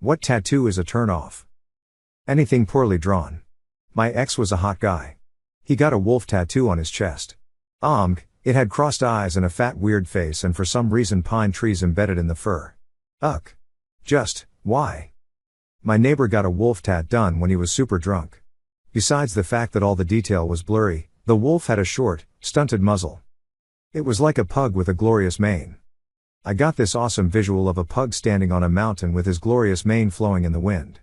What tattoo is a turn-off? Anything poorly drawn. My ex was a hot guy. He got a wolf tattoo on his chest. It had crossed eyes and a fat weird face and for some reason pine trees embedded in the fur. Just, why? My neighbor got a wolf tat done when he was super drunk. Besides the fact that all the detail was blurry, the wolf had a short, stunted muzzle. It was like a pug with a glorious mane. I got this awesome visual of a pug standing on a mountain with his glorious mane flowing in the wind.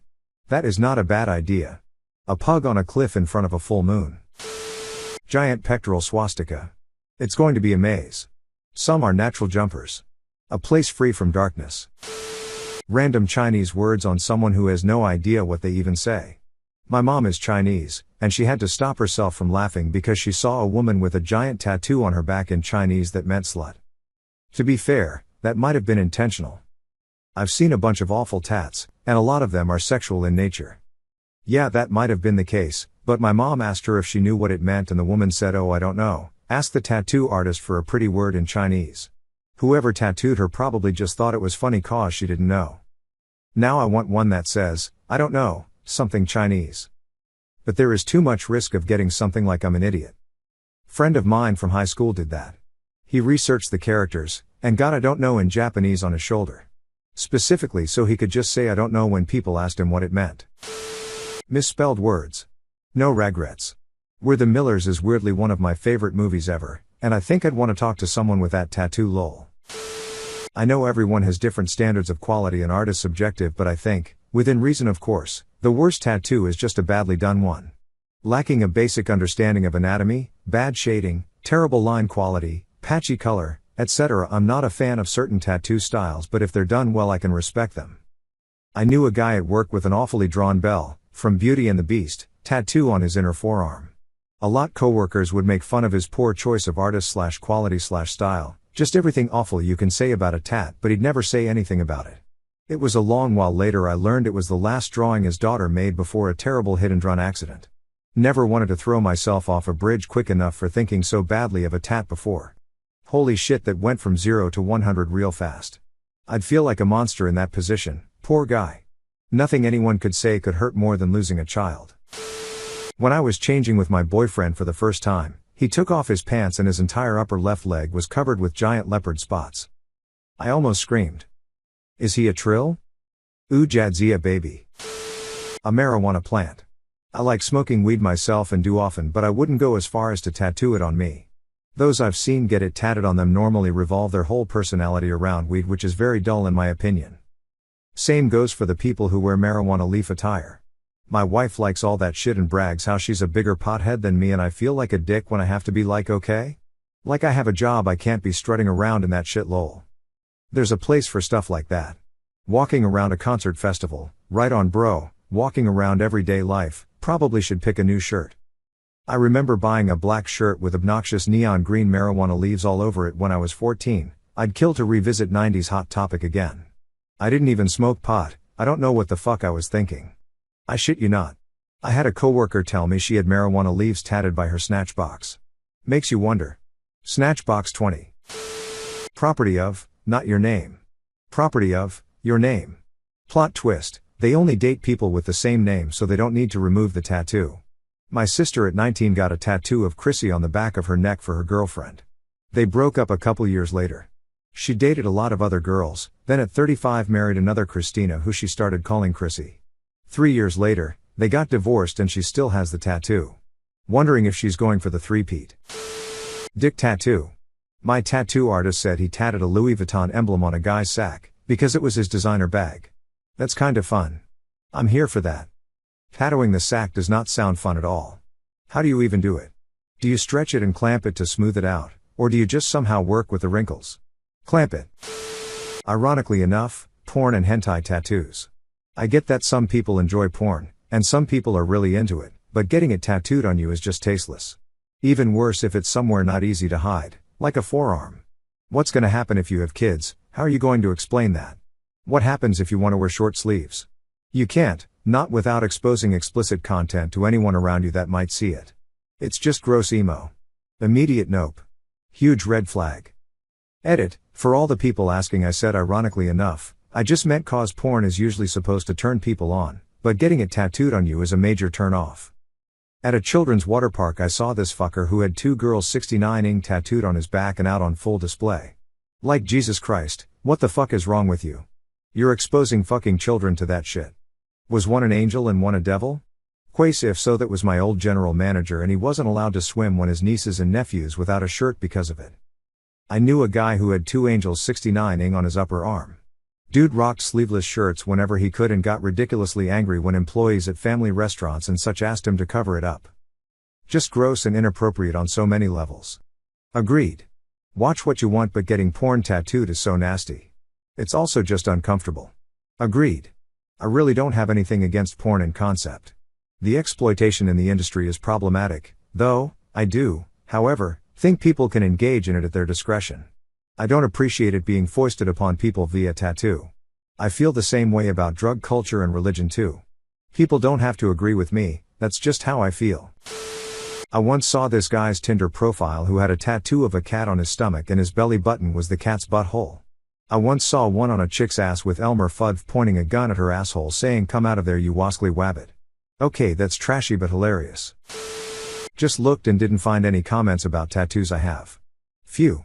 That is not a bad idea. A pug on a cliff in front of a full moon. Giant pectoral swastika. It's going to be a maze. Some are natural jumpers. A place free from darkness. Random Chinese words on someone who has no idea what they even say. My mom is Chinese, and she had to stop herself from laughing because she saw a woman with a giant tattoo on her back in Chinese that meant slut. To be fair, that might have been intentional. I've seen a bunch of awful tats, and a lot of them are sexual in nature. Yeah, that might have been the case, but my mom asked her if she knew what it meant and the woman said, "Oh, I don't know." Ask the tattoo artist for a pretty word in Chinese. Whoever tattooed her probably just thought it was funny cause she didn't know. Now I want one that says, "I don't know," something Chinese. But there is too much risk of getting something like "I'm an idiot." Friend of mine from high school did that. He researched the characters, and got "I don't know" in Japanese on his shoulder. Specifically so he could just say "I don't know" when people asked him what it meant. Misspelled words. No regrets. We're the Millers is weirdly one of my favorite movies ever, and I think I'd want to talk to someone with that tattoo lol. I know everyone has different standards of quality and art is subjective, but I think, within reason of course, the worst tattoo is just a badly done one. Lacking a basic understanding of anatomy, bad shading, terrible line quality, patchy color, etc. I'm not a fan of certain tattoo styles, but if they're done well I can respect them. I knew a guy at work with an awfully drawn Belle, from Beauty and the Beast, tattoo on his inner forearm. A lot coworkers would make fun of his poor choice of artist/quality/style, just everything awful you can say about a tat, but he'd never say anything about it. It was a long while later I learned it was the last drawing his daughter made before a terrible hit-and-run accident. Never wanted to throw myself off a bridge quick enough for thinking so badly of a tat before. Holy shit, that went from 0 to 100 real fast. I'd feel like a monster in that position, poor guy. Nothing anyone could say could hurt more than losing a child. When I was changing with my boyfriend for the first time, he took off his pants and his entire upper left leg was covered with giant leopard spots. I almost screamed. Is he a trill? Ooh, jadzia baby. A marijuana plant. I like smoking weed myself and do often, but I wouldn't go as far as to tattoo it on me. Those I've seen get it tatted on them normally revolve their whole personality around weed, which is very dull in my opinion. Same goes for the people who wear marijuana leaf attire. My wife likes all that shit and brags how she's a bigger pothead than me, and I feel like a dick when I have to be like, okay? Like I have a job, I can't be strutting around in that shit lol. There's a place for stuff like that. Walking around a concert festival, right on bro. Walking around everyday life, probably should pick a new shirt. I remember buying a black shirt with obnoxious neon green marijuana leaves all over it when I was 14, I'd kill to revisit 90s Hot Topic again. I didn't even smoke pot, I don't know what the fuck I was thinking. I shit you not. I had a coworker tell me she had marijuana leaves tatted by her snatchbox. Makes you wonder. Snatchbox 20. Property of, not your name. Property of, your name. Plot twist, they only date people with the same name so they don't need to remove the tattoo. My sister at 19 got a tattoo of Chrissy on the back of her neck for her girlfriend. They broke up a couple years later. She dated a lot of other girls, then at 35 married another Christina who she started calling Chrissy. 3 years later, they got divorced and she still has the tattoo. Wondering if she's going for the three-peat. Dick tattoo. My tattoo artist said he tatted a Louis Vuitton emblem on a guy's sack, because it was his designer bag. That's kind of fun. I'm here for that. Tattooing the sack does not sound fun at all. How do you even do it? Do you stretch it and clamp it to smooth it out, or do you just somehow work with the wrinkles? Clamp it. Ironically enough, porn and hentai tattoos. I get that some people enjoy porn, and some people are really into it, but getting it tattooed on you is just tasteless. Even worse if it's somewhere not easy to hide, like a forearm. What's gonna happen if you have kids? How are you going to explain that? What happens if you want to wear short sleeves? You can't, not without exposing explicit content to anyone around you that might see it. It's just gross emo. Immediate nope. Huge red flag. Edit, for all the people asking, I said ironically enough, I just meant cause porn is usually supposed to turn people on, but getting it tattooed on you is a major turn off. At a children's water park I saw this fucker who had 2 girls 69ing tattooed on his back and out on full display. Like Jesus Christ, what the fuck is wrong with you? You're exposing fucking children to that shit. Was one an angel and one a devil? Quasi if so, that was my old general manager and he wasn't allowed to swim when his nieces and nephews without a shirt because of it. I knew a guy who had 2 angels 69ing on his upper arm. Dude rocked sleeveless shirts whenever he could and got ridiculously angry when employees at family restaurants and such asked him to cover it up. Just gross and inappropriate on so many levels. Agreed. Watch what you want, but getting porn tattooed is so nasty. It's also just uncomfortable. Agreed. I really don't have anything against porn in concept. The exploitation in the industry is problematic, though, I do, however, think people can engage in it at their discretion. I don't appreciate it being foisted upon people via tattoo. I feel the same way about drug culture and religion too. People don't have to agree with me, that's just how I feel. I once saw this guy's Tinder profile who had a tattoo of a cat on his stomach and his belly button was the cat's butthole. I once saw one on a chick's ass with Elmer Fudd pointing a gun at her asshole saying "Come out of there you wascally wabbit." Okay, that's trashy but hilarious. Just looked and didn't find any comments about tattoos I have. Phew.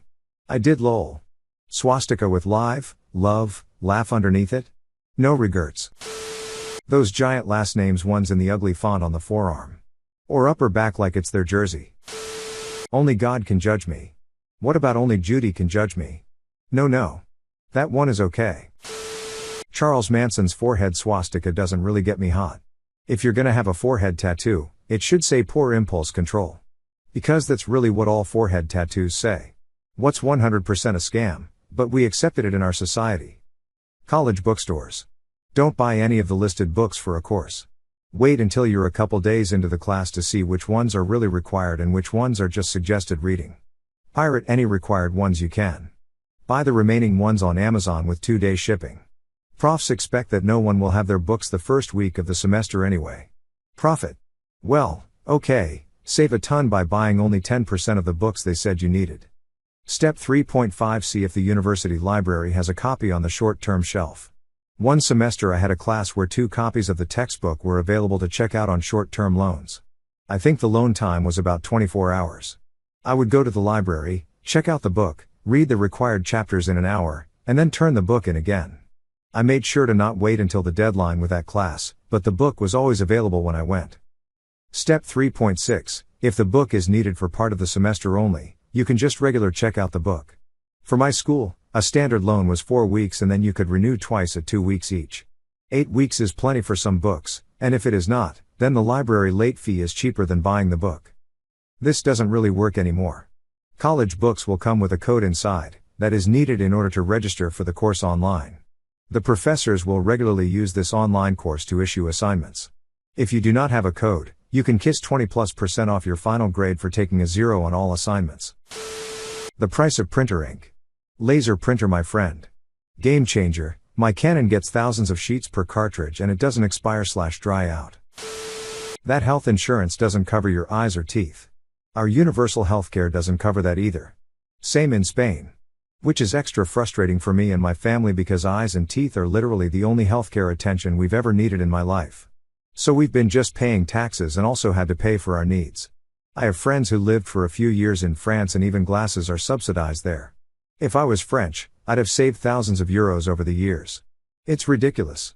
I did lol. Swastika with live, love, laugh underneath it? No regrets. Those giant last names ones in the ugly font on the forearm. Or upper back like it's their jersey. Only God can judge me. What about only Judy can judge me? No. That one is okay. Charles Manson's forehead swastika doesn't really get me hot. If you're gonna have a forehead tattoo, it should say poor impulse control. Because that's really what all forehead tattoos say. What's 100% a scam, but we accepted it in our society. College bookstores. Don't buy any of the listed books for a course. Wait until you're a couple days into the class to see which ones are really required and which ones are just suggested reading. Pirate any required ones you can. Buy the remaining ones on Amazon with 2-day shipping. Profs expect that no one will have their books the first week of the semester anyway. Profit. Well, okay, save a ton by buying only 10% of the books they said you needed. Step 3.5 See if the university library has a copy on the short-term shelf. One semester I had a class where 2 copies of the textbook were available to check out on short-term loans. I think the loan time was about 24 hours. I would go to the library, check out the book, read the required chapters in an hour, and then turn the book in again. I made sure to not wait until the deadline with that class, but the book was always available when I went. Step 3.6 If the book is needed for part of the semester only, you can just regular check out the book. For my school, a standard loan was 4 weeks and then you could renew twice at 2 weeks each. 8 weeks is plenty for some books, and if it is not, then the library late fee is cheaper than buying the book. This doesn't really work anymore. College books will come with a code inside, that is needed in order to register for the course online. The professors will regularly use this online course to issue assignments. If you do not have a code, you can kiss 20+% off your final grade for taking a 0 on all assignments. The price of printer ink. Laser printer my friend. Game changer, my Canon gets thousands of sheets per cartridge and it doesn't expire/dry out. That health insurance doesn't cover your eyes or teeth. Our universal healthcare doesn't cover that either. Same in Spain. Which is extra frustrating for me and my family because eyes and teeth are literally the only healthcare attention we've ever needed in my life. So we've been just paying taxes and also had to pay for our needs. I have friends who lived for a few years in France and even glasses are subsidized there. If I was French, I'd have saved thousands of euros over the years. It's ridiculous.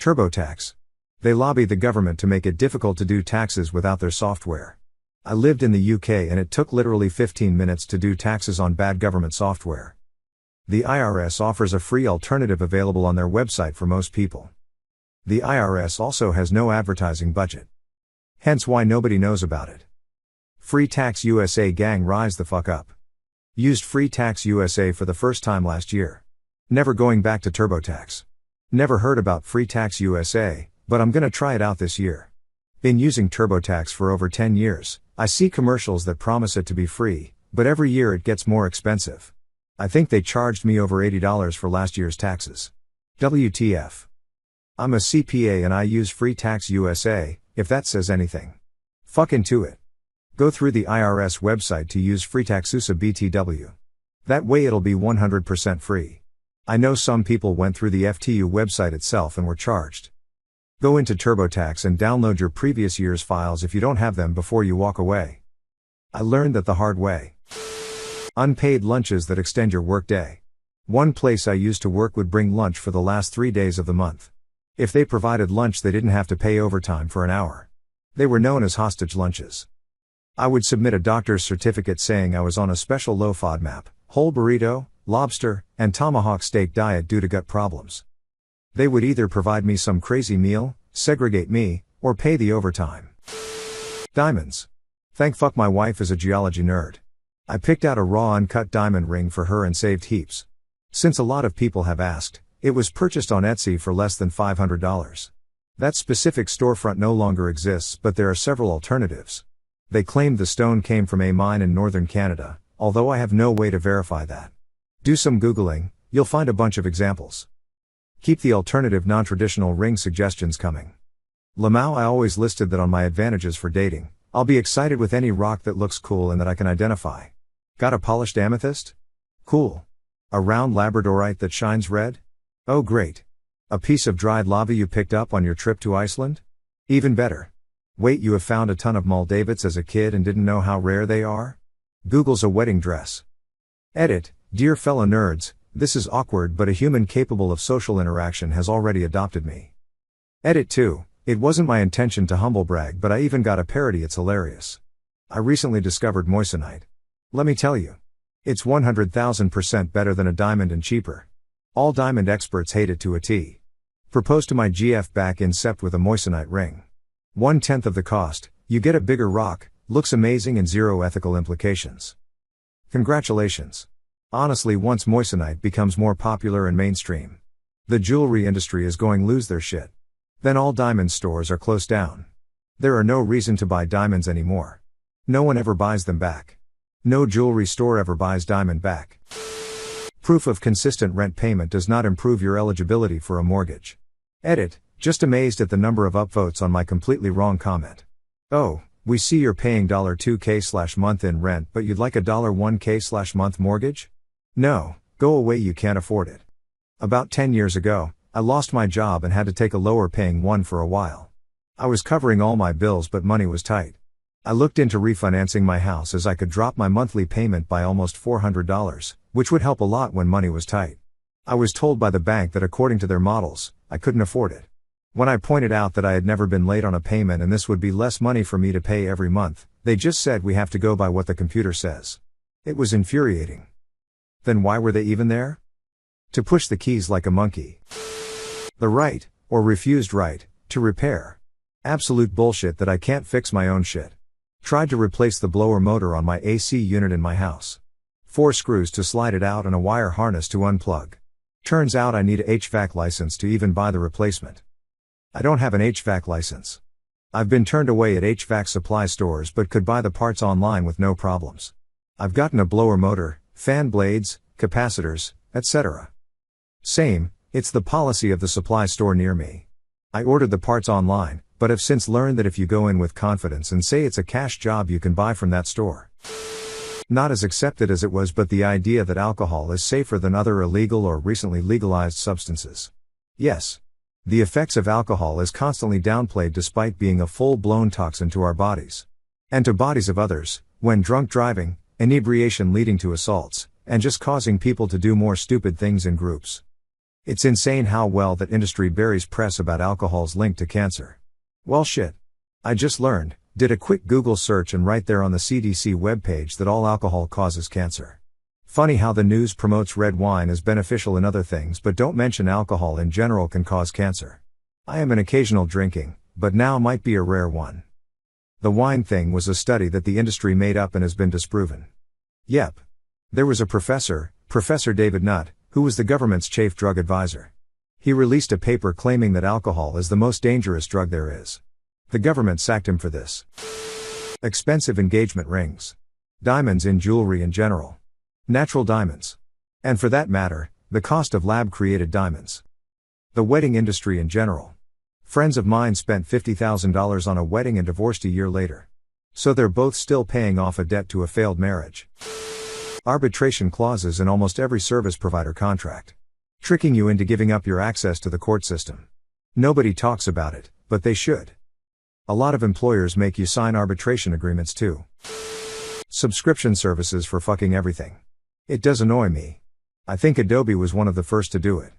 TurboTax. They lobby the government to make it difficult to do taxes without their software. I lived in the UK and it took literally 15 minutes to do taxes on bad government software. The IRS offers a free alternative available on their website for most people. The IRS also has no advertising budget. Hence why nobody knows about it. Free Tax USA gang rise the fuck up. Used Free Tax USA for the first time last year. Never going back to TurboTax. Never heard about Free Tax USA, but I'm gonna try it out this year. Been using TurboTax for over 10 years. I see commercials that promise it to be free, but every year it gets more expensive. I think they charged me over $80 for last year's taxes. WTF. I'm a CPA and I use Free Tax USA, if that says anything. Fuck into it. Go through the IRS website to use Free Tax USA BTW. That way it'll be 100% free. I know some people went through the FTU website itself and were charged. Go into TurboTax and download your previous year's files if you don't have them before you walk away. I learned that the hard way. Unpaid lunches that extend your workday. One place I used to work would bring lunch for the last 3 days of the month. If they provided lunch, they didn't have to pay overtime for an hour. They were known as hostage lunches. I would submit a doctor's certificate saying I was on a special low FODMAP, whole burrito, lobster, and tomahawk steak diet due to gut problems. They would either provide me some crazy meal, segregate me, or pay the overtime. Diamonds. Thank fuck my wife is a geology nerd. I picked out a raw uncut diamond ring for her and saved heaps. Since a lot of people have asked, it was purchased on Etsy for less than $500. That specific storefront no longer exists, but there are several alternatives. They claimed the stone came from a mine in northern Canada, although I have no way to verify that. Do some Googling, you'll find a bunch of examples. Keep the alternative non-traditional ring suggestions coming. Lamau, I always listed that on my advantages for dating. I'll be excited with any rock that looks cool and that I can identify. Got a polished amethyst? Cool. A round labradorite that shines red? Oh great. A piece of dried lava you picked up on your trip to Iceland? Even better. Wait, you have found a ton of Maldavids as a kid and didn't know how rare they are? Google's a wedding dress. Edit, dear fellow nerds, this is awkward but a human capable of social interaction has already adopted me. Edit 2, it wasn't my intention to humble brag but I even got a parody, it's hilarious. I recently discovered moissanite. Let me tell you. It's 100,000% better than a diamond and cheaper. All diamond experts hate it to a T. Proposed to my GF back in Sept with a moissanite ring. 1/10 of the cost, you get a bigger rock, looks amazing and zero ethical implications. Congratulations. Honestly, once moissanite becomes more popular and mainstream, the jewelry industry is going to lose their shit. Then all diamond stores are closed down. There are no reason to buy diamonds anymore. No one ever buys them back. No jewelry store ever buys diamond back. Proof of consistent rent payment does not improve your eligibility for a mortgage. Edit, just amazed at the number of upvotes on my completely wrong comment. Oh, we see you're paying $2K/month in rent but you'd like a $1K/month mortgage? No, go away, you can't afford it. About 10 years ago, I lost my job and had to take a lower paying one for a while. I was covering all my bills but money was tight. I looked into refinancing my house as I could drop my monthly payment by almost $400, which would help a lot when money was tight. I was told by the bank that according to their models, I couldn't afford it. When I pointed out that I had never been late on a payment and this would be less money for me to pay every month, they just said we have to go by what the computer says. It was infuriating. Then why were they even there? To push the keys like a monkey. The right, or refused right, to repair. Absolute bullshit that I can't fix my own shit. Tried to replace the blower motor on my AC unit in my house. 4 screws to slide it out and a wire harness to unplug. Turns out I need a HVAC license to even buy the replacement. I don't have an HVAC license. I've been turned away at HVAC supply stores but could buy the parts online with no problems. I've gotten a blower motor, fan blades, capacitors, etc. Same, it's the policy of the supply store near me. I ordered the parts online, but have since learned that if you go in with confidence and say it's a cash job you can buy from that store. Not as accepted as it was, but the idea that alcohol is safer than other illegal or recently legalized substances. Yes. The effects of alcohol is constantly downplayed despite being a full-blown toxin to our bodies. And to bodies of others, when drunk driving, inebriation leading to assaults, and just causing people to do more stupid things in groups. It's insane how well that industry buries press about alcohol's link to cancer. Well shit. I just learned, did a quick Google search and right there on the CDC webpage that all alcohol causes cancer. Funny how the news promotes red wine as beneficial in other things but don't mention alcohol in general can cause cancer. I am an occasional drinking, but now might be a rare one. The wine thing was a study that the industry made up and has been disproven. Yep. There was a professor, Professor David Nutt, who was the government's chief drug advisor. He released a paper claiming that alcohol is the most dangerous drug there is. The government sacked him for this. Expensive engagement rings. Diamonds in jewelry in general. Natural diamonds. And for that matter, the cost of lab-created diamonds. The wedding industry in general. Friends of mine spent $50,000 on a wedding and divorced a year later. So they're both still paying off a debt to a failed marriage. Arbitration clauses in almost every service provider contract. tricking you into giving up your access to the court system. Nobody talks about it, but they should. A lot of employers make you sign arbitration agreements too. Subscription services for fucking everything. It does annoy me. I think Adobe was one of the first to do it.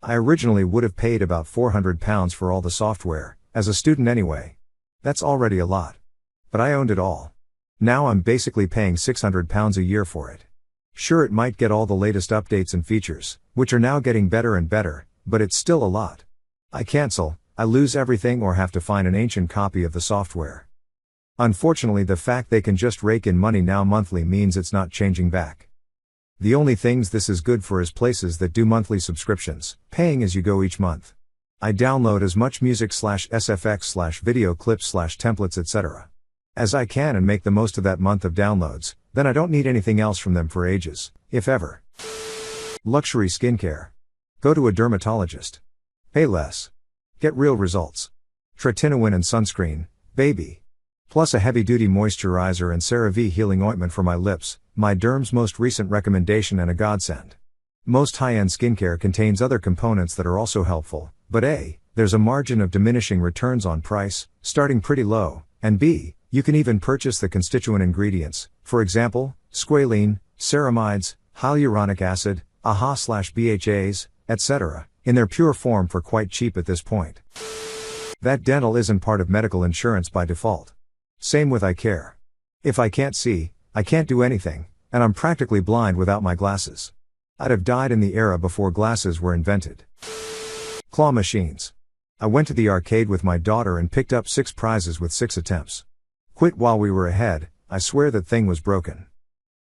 I originally would have paid about £400 for all the software, as a student anyway. That's already a lot. But I owned it all. Now I'm basically paying £600 a year for it. Sure, it might get all the latest updates and features, which are now getting better and better, but it's still a lot. I cancel, I lose everything or have to find an ancient copy of the software. Unfortunately, the fact they can just rake in money now monthly means it's not changing back. The only things this is good for is places that do monthly subscriptions, paying as you go each month. I download as much music/SFX/video clips/templates etc. as I can and make the most of that month of downloads, then I don't need anything else from them for ages, if ever. Luxury skincare. Go to a dermatologist. Pay less. Get real results. Tretinoin and sunscreen, baby. Plus a heavy-duty moisturizer and CeraVe healing ointment for my lips, my derm's most recent recommendation and a godsend. Most high-end skincare contains other components that are also helpful, but A, there's a margin of diminishing returns on price, starting pretty low, and B, you can even purchase the constituent ingredients, for example, squalene, ceramides, hyaluronic acid, AHA/BHAs, etc., in their pure form for quite cheap at this point. That dental isn't part of medical insurance by default. Same with eye care. If I can't see, I can't do anything, and I'm practically blind without my glasses. I'd have died in the era before glasses were invented. Claw machines. I went to the arcade with my daughter and picked up 6 prizes with 6 attempts. Quit while we were ahead, I swear that thing was broken.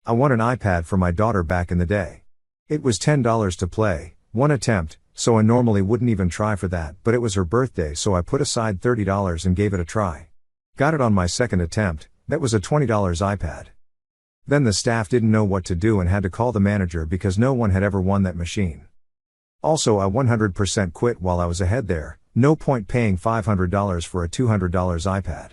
I won an iPad for my daughter back in the day. It was $10 to play, 1 attempt, so I normally wouldn't even try for that, but it was her birthday so I put aside $30 and gave it a try. Got it on my second attempt, that was a $20 iPad. Then the staff didn't know what to do and had to call the manager because no one had ever won that machine. Also, I 100% quit while I was ahead there, no point paying $500 for a $200 iPad.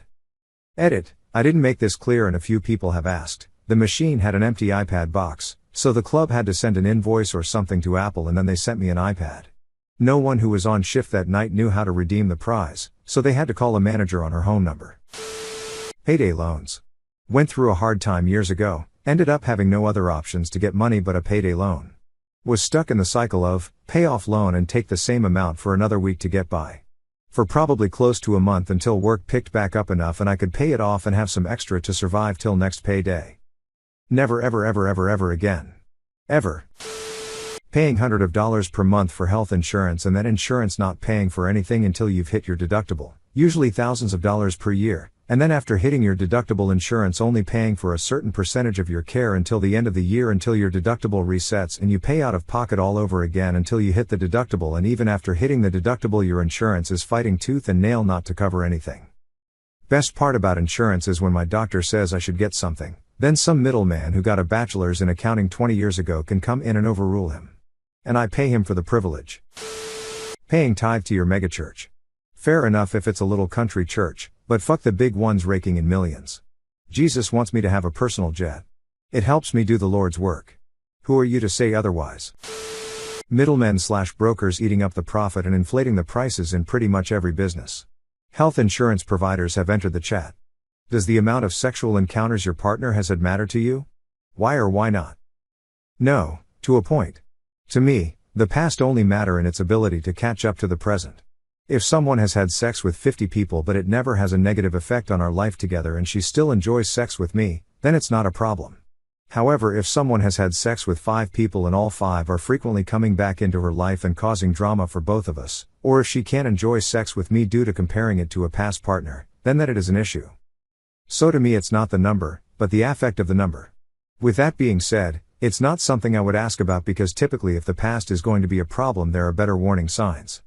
Edit, I didn't make this clear and a few people have asked. The machine had an empty iPad box, so the club had to send an invoice or something to Apple and then they sent me an iPad. No one who was on shift that night knew how to redeem the prize, so they had to call a manager on her home number. Payday loans. Went through a hard time years ago, ended up having no other options to get money but a payday loan. Was stuck in the cycle of, pay off loan and take the same amount for another week to get by. For probably close to a month until work picked back up enough and I could pay it off and have some extra to survive till next payday. Never ever again. Ever. Paying hundreds of dollars per month for health insurance and then insurance not paying for anything until you've hit your deductible, usually thousands of dollars per year, and then after hitting your deductible insurance only paying for a certain percentage of your care until the end of the year until your deductible resets and you pay out of pocket all over again until you hit the deductible, and even after hitting the deductible your insurance is fighting tooth and nail not to cover anything. Best part about insurance is when my doctor says I should get something, then some middleman who got a bachelor's in accounting 20 years ago can come in and overrule him. And I pay him for the privilege. Paying tithe to your megachurch. Fair enough if it's a little country church, but fuck the big ones raking in millions. Jesus wants me to have a personal jet. It helps me do the Lord's work. Who are you to say otherwise? Middlemen/brokers eating up the profit and inflating the prices in pretty much every business. Health insurance providers have entered the chat. Does the amount of sexual encounters your partner has had matter to you? Why or why not? No, to a point. To me, the past only matter in its ability to catch up to the present. If someone has had sex with 50 people but it never has a negative effect on our life together and she still enjoys sex with me, then it's not a problem. However, if someone has had sex with 5 people and all 5 are frequently coming back into her life and causing drama for both of us, or if she can't enjoy sex with me due to comparing it to a past partner, then that it is an issue. So to me it's not the number, but the affect of the number. With that being said, it's not something I would ask about because typically if the past is going to be a problem there are better warning signs.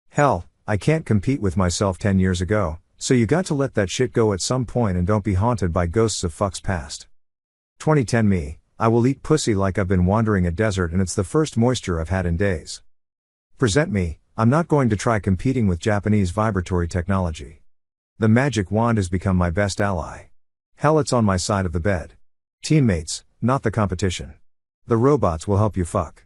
Hell, I can't compete with myself 10 years ago, so you got to let that shit go at some point and don't be haunted by ghosts of fucks past. 2010 me, I will eat pussy like I've been wandering a desert and it's the first moisture I've had in days. Present me, I'm not going to try competing with Japanese vibratory technology. The magic wand has become my best ally. Hell, it's on my side of the bed. Teammates, not the competition. The robots will help you fuck.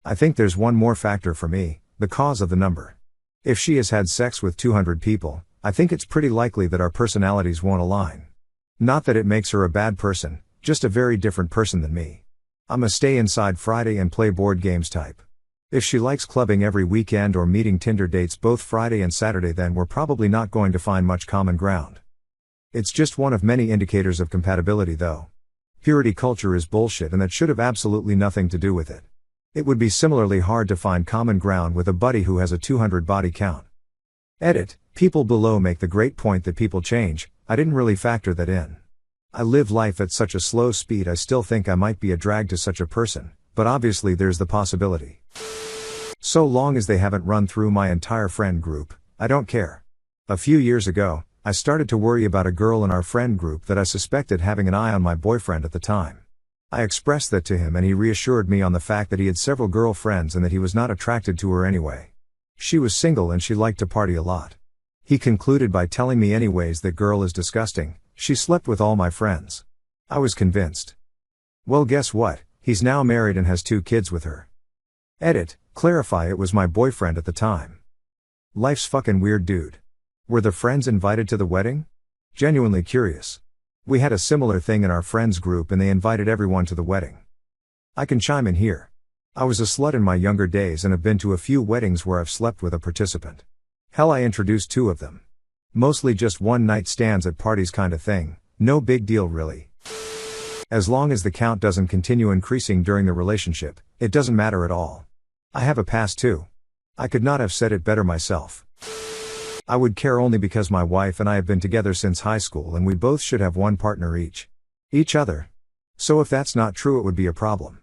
I think there's one more factor for me, the cause of the number. If she has had sex with 200 people, I think it's pretty likely that our personalities won't align. Not that it makes her a bad person, just a very different person than me. I'm a stay inside Friday and play board games type. If she likes clubbing every weekend or meeting Tinder dates both Friday and Saturday, then we're probably not going to find much common ground. It's just one of many indicators of compatibility though. Purity culture is bullshit and that should have absolutely nothing to do with it. It would be similarly hard to find common ground with a buddy who has a 200 body count. Edit, people below make the great point that people change. I didn't really factor that in. I live life at such a slow speed I still think I might be a drag to such a person, but obviously there's the possibility. So long as they haven't run through my entire friend group, I don't care. A few years ago, I started to worry about a girl in our friend group that I suspected having an eye on my boyfriend at the time. I expressed that to him and he reassured me on the fact that he had several girlfriends and that he was not attracted to her anyway. She was single and she liked to party a lot. He concluded by telling me anyways that girl is disgusting, she slept with all my friends. I was convinced. Well, guess what, he's now married and has 2 kids with her. Edit, clarify it was my boyfriend at the time. Life's fucking weird, dude. Were the friends invited to the wedding? Genuinely curious. We had a similar thing in our friends group and they invited everyone to the wedding. I can chime in here. I was a slut in my younger days and have been to a few weddings where I've slept with a participant. Hell, I introduced 2 of them. Mostly just one night stands at parties kind of thing, no big deal really. As long as the count doesn't continue increasing during the relationship, it doesn't matter at all. I have a past too. I could not have said it better myself. I would care only because my wife and I have been together since high school and we both should have one partner each. Each other. So if that's not true it would be a problem.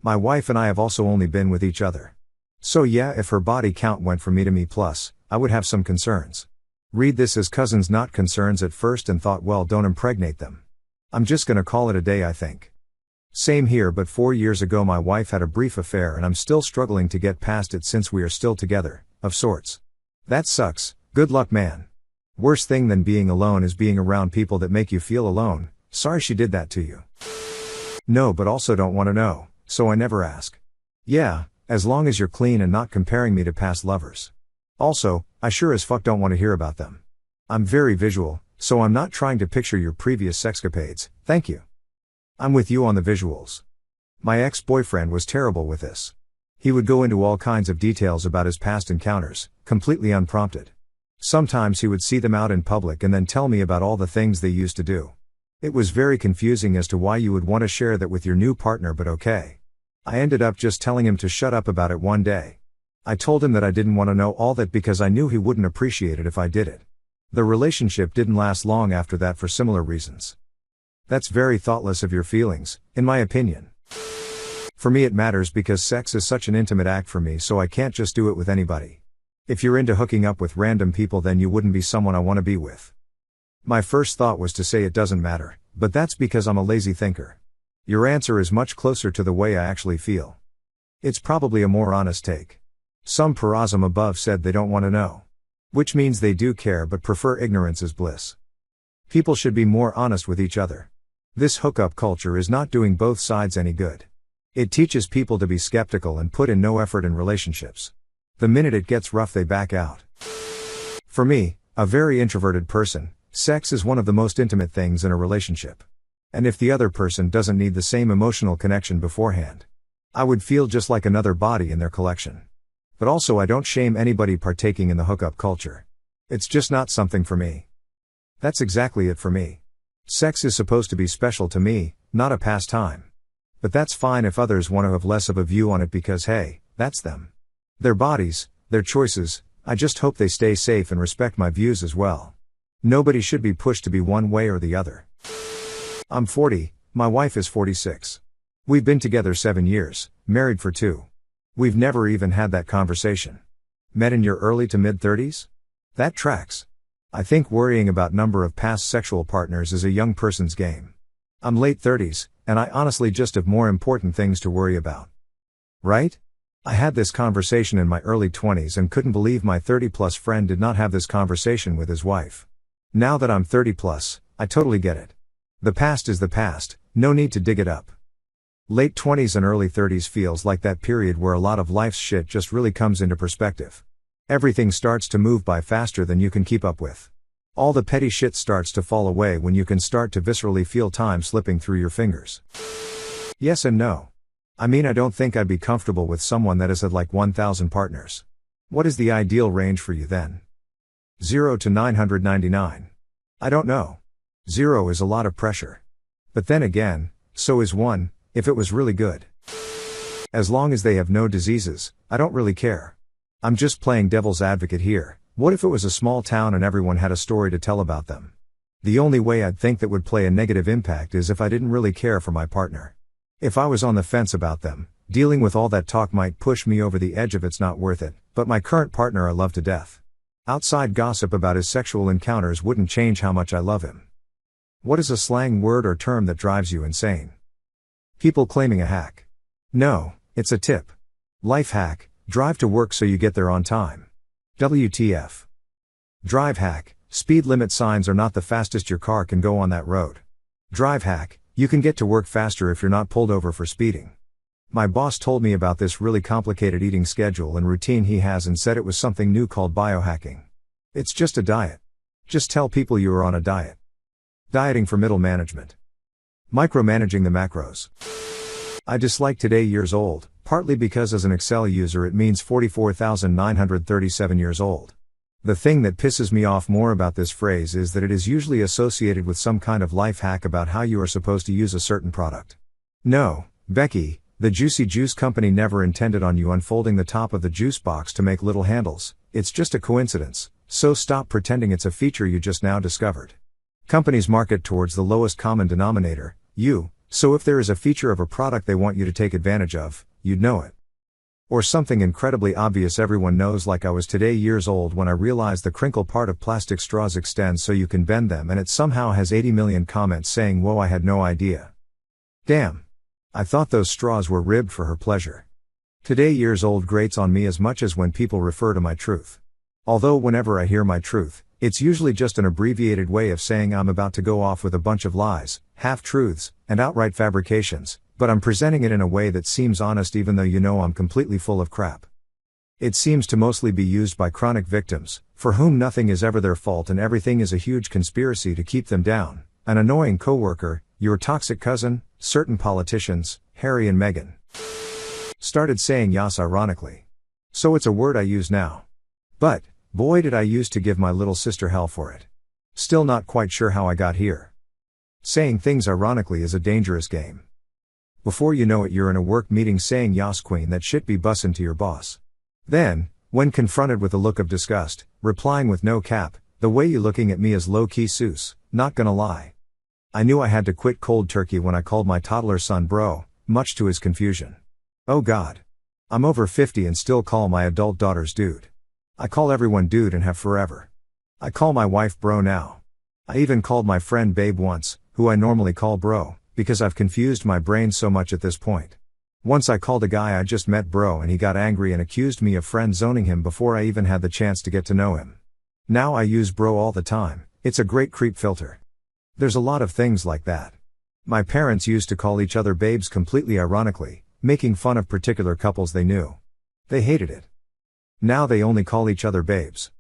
My wife and I have also only been with each other. So yeah, if her body count went from me to me plus, I would have some concerns. Read this as cousins not concerns at first and thought, well, don't impregnate them. I'm just gonna call it a day, I think. Same here, but 4 years ago my wife had a brief affair and I'm still struggling to get past it since we are still together, of sorts. That sucks. Good luck, man. Worst thing than being alone is being around people that make you feel alone. Sorry she did that to you. No, but also don't want to know, so I never ask. Yeah, as long as you're clean and not comparing me to past lovers. Also, I sure as fuck don't want to hear about them. I'm very visual, so I'm not trying to picture your previous sexcapades, thank you. I'm with you on the visuals. My ex-boyfriend was terrible with this. He would go into all kinds of details about his past encounters, completely unprompted. Sometimes he would see them out in public and then tell me about all the things they used to do. It was very confusing as to why you would want to share that with your new partner, but okay. I ended up just telling him to shut up about it one day. I told him that I didn't want to know all that because I knew he wouldn't appreciate it if I did it. The relationship didn't last long after that for similar reasons. That's very thoughtless of your feelings, in my opinion. For me it matters because sex is such an intimate act for me, so I can't just do it with anybody. If you're into hooking up with random people, then you wouldn't be someone I want to be with. My first thought was to say it doesn't matter, but that's because I'm a lazy thinker. Your answer is much closer to the way I actually feel. It's probably a more honest take. Some parasm above said they don't want to know. Which means they do care but prefer ignorance as bliss. People should be more honest with each other. This hookup culture is not doing both sides any good. It teaches people to be skeptical and put in no effort in relationships. The minute it gets rough they back out. For me, a very introverted person, sex is one of the most intimate things in a relationship. And if the other person doesn't need the same emotional connection beforehand, I would feel just like another body in their collection. But also I don't shame anybody partaking in the hookup culture. It's just not something for me. That's exactly it for me. Sex is supposed to be special to me, not a pastime. But that's fine if others want to have less of a view on it because hey, that's them. Their bodies, their choices, I just hope they stay safe and respect my views as well. Nobody should be pushed to be one way or the other. I'm 40, my wife is 46. We've been together 7 years, married for 2. We've never even had that conversation. Met in your early to mid-30s? That tracks. I think worrying about number of past sexual partners is a young person's game. I'm late 30s, and I honestly just have more important things to worry about. Right? I had this conversation in my early 20s and couldn't believe my 30-plus friend did not have this conversation with his wife. Now that I'm 30-plus, I totally get it. The past is the past, no need to dig it up. Late 20s and early 30s feels like that period where a lot of life's shit just really comes into perspective. Everything starts to move by faster than you can keep up with. All the petty shit starts to fall away when you can start to viscerally feel time slipping through your fingers. Yes and no. I mean, I don't think I'd be comfortable with someone that has had like 1,000 partners. What is the ideal range for you then? 0 to 999. I don't know. 0 is a lot of pressure. But then again, so is 1, if it was really good. As long as they have no diseases, I don't really care. I'm just playing devil's advocate here. What if it was a small town and everyone had a story to tell about them? The only way I'd think that would play a negative impact is if I didn't really care for my partner. If I was on the fence about them, dealing with all that talk might push me over the edge of it's not worth it, but my current partner I love to death. Outside gossip about his sexual encounters wouldn't change how much I love him. What is a slang word or term that drives you insane? People claiming a hack. No, it's a tip. Life hack, drive to work so you get there on time. WTF. Drive hack, speed limit signs are not the fastest your car can go on that road. Drive hack, you can get to work faster if you're not pulled over for speeding. My boss told me about this really complicated eating schedule and routine he has and said it was something new called biohacking. It's just a diet. Just tell people you are on a diet. Dieting for middle management. Micromanaging the macros. I dislike today years old, partly because as an Excel user it means 44,937 years old. The thing that pisses me off more about this phrase is that it is usually associated with some kind of life hack about how you are supposed to use a certain product. No, Becky, the Juicy Juice company never intended on you unfolding the top of the juice box to make little handles. It's just a coincidence, so stop pretending it's a feature you just now discovered. Companies market towards the lowest common denominator, you, so if there is a feature of a product they want you to take advantage of, you'd know it. Or something incredibly obvious everyone knows, like I was today years old when I realized the crinkle part of plastic straws extends so you can bend them, and it somehow has 80 million comments saying whoa, I had no idea. Damn. I thought those straws were ribbed for her pleasure. Today years old grates on me as much as when people refer to my truth. Although whenever I hear my truth, it's usually just an abbreviated way of saying I'm about to go off with a bunch of lies, half-truths, and outright fabrications, but I'm presenting it in a way that seems honest even though you know I'm completely full of crap. It seems to mostly be used by chronic victims, for whom nothing is ever their fault and everything is a huge conspiracy to keep them down. An annoying coworker, your toxic cousin, certain politicians, Harry and Meghan. Started saying yas ironically. So it's a word I use now. But, boy did I used to give my little sister hell for it. Still not quite sure how I got here. Saying things ironically is a dangerous game. Before you know it you're in a work meeting saying yas queen that shit be bussin' to your boss. Then, when confronted with a look of disgust, replying with no cap, the way you looking at me is low-key Seuss, not gonna lie. I knew I had to quit cold turkey when I called my toddler son bro, much to his confusion. Oh god. I'm over 50 and still call my adult daughters dude. I call everyone dude and have forever. I call my wife bro now. I even called my friend babe once, who I normally call bro, because I've confused my brain so much at this point. Once I called a guy I just met bro and he got angry and accused me of friend zoning him before I even had the chance to get to know him. Now I use bro all the time, it's a great creep filter. There's a lot of things like that. My parents used to call each other babes completely ironically, making fun of particular couples they knew. They hated it. Now they only call each other babes.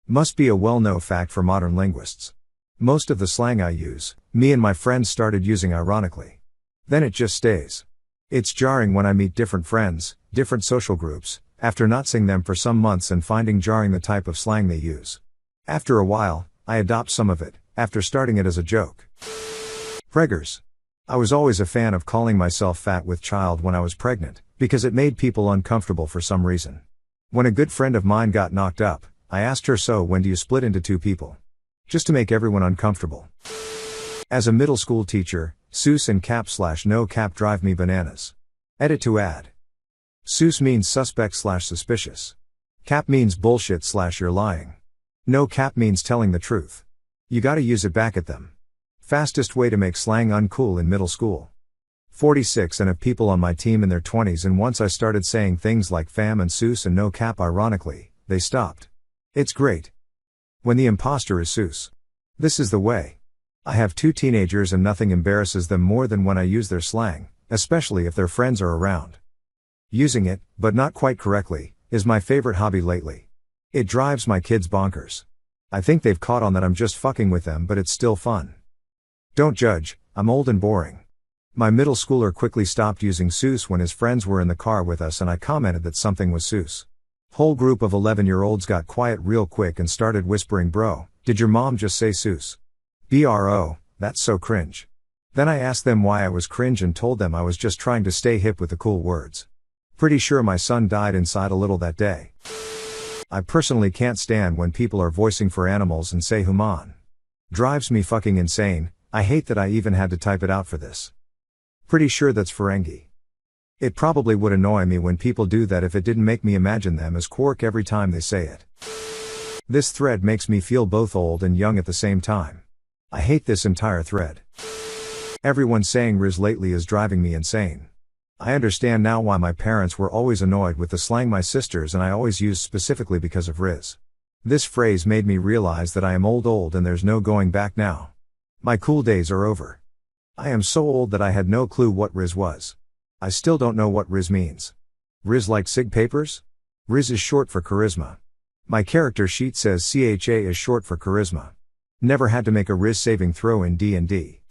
Must be a well-known fact for modern linguists. Most of the slang I use, me and my friends started using ironically. Then it just stays. It's jarring when I meet different friends, different social groups, after not seeing them for some months and finding jarring the type of slang they use. After a while, I adopt some of it, after starting it as a joke. Preggers. I was always a fan of calling myself fat with child when I was pregnant, because it made people uncomfortable for some reason. When a good friend of mine got knocked up, I asked her, so when do you split into two people? Just to make everyone uncomfortable. As a middle school teacher, Seuss and cap/no cap drive me bananas. Edit to add. Seuss means suspect/suspicious. Cap means bullshit/you're lying. No cap means telling the truth. You gotta use it back at them. Fastest way to make slang uncool in middle school. 46 and have people on my team in their 20s, and once I started saying things like fam and Seuss and no cap ironically, they stopped. It's great. When the imposter is Seuss. This is the way. I have 2 teenagers and nothing embarrasses them more than when I use their slang, especially if their friends are around. Using it, but not quite correctly, is my favorite hobby lately. It drives my kids bonkers. I think they've caught on that I'm just fucking with them, but it's still fun. Don't judge, I'm old and boring. My middle schooler quickly stopped using Seuss when his friends were in the car with us and I commented that something was Seuss. Whole group of 11-year-olds got quiet real quick and started whispering, "Bro, did your mom just say Seuss? Bro, that's so cringe." Then I asked them why I was cringe and told them I was just trying to stay hip with the cool words. Pretty sure my son died inside a little that day. I personally can't stand when people are voicing for animals and say human. Drives me fucking insane. I hate that I even had to type it out for this. Pretty sure that's Ferengi. It probably would annoy me when people do that if it didn't make me imagine them as Quark every time they say it. This thread makes me feel both old and young at the same time. I hate this entire thread. Everyone saying Riz lately is driving me insane. I understand now why my parents were always annoyed with the slang my sisters and I always used specifically because of Riz. This phrase made me realize that I am old and there's no going back now. My cool days are over. I am so old that I had no clue what Riz was. I still don't know what Riz means. Riz like Sig Papers? Riz is short for charisma. My character sheet says CHA is short for charisma. Never had to make a Riz saving throw in D&D.